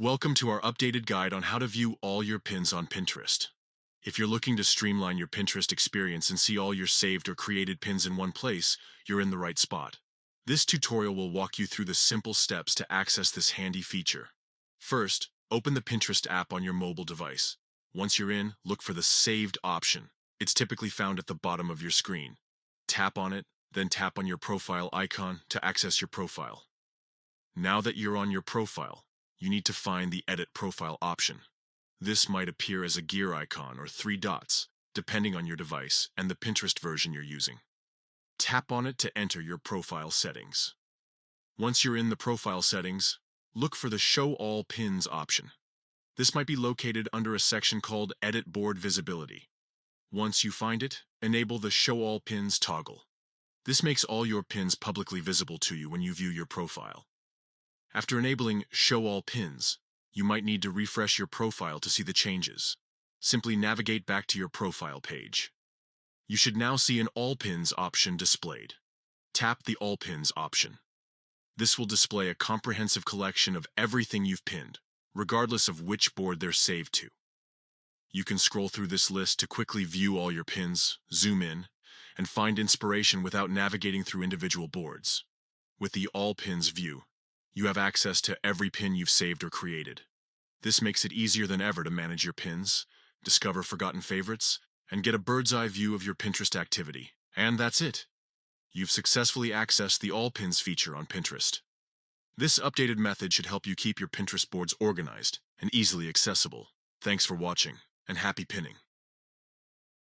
Welcome to our updated guide on how to view all your pins on Pinterest. If you're looking to streamline your Pinterest experience and see all your saved or created pins in one place, you're in the right spot. This tutorial will walk you through the simple steps to access this handy feature. First, open the Pinterest app on your mobile device. Once you're in, look for the Saved option. It's typically found at the bottom of your screen. Tap on it, then tap on your profile icon to access your profile. Now that you're on your profile, you need to find the Edit Profile option. This might appear as a gear icon or three dots, depending on your device and the Pinterest version you're using. Tap on it to enter your profile settings. Once you're in the profile settings, look for the Show All Pins option. This might be located under a section called Edit Board Visibility. Once you find it, enable the Show All Pins toggle. This makes all your pins publicly visible to you when you view your profile. After enabling Show All Pins, you might need to refresh your profile to see the changes. Simply navigate back to your profile page. You should now see an All Pins option displayed. Tap the All Pins option. This will display a comprehensive collection of everything you've pinned, regardless of which board they're saved to. You can scroll through this list to quickly view all your pins, zoom in, and find inspiration without navigating through individual boards. With the All Pins view, you have access to every pin you've saved or created. This makes it easier than ever to manage your pins, discover forgotten favorites, and get a bird's-eye view of your Pinterest activity. And that's it. You've successfully accessed the All Pins feature on Pinterest. This updated method should help you keep your Pinterest boards organized and easily accessible. Thanks for watching, and happy pinning.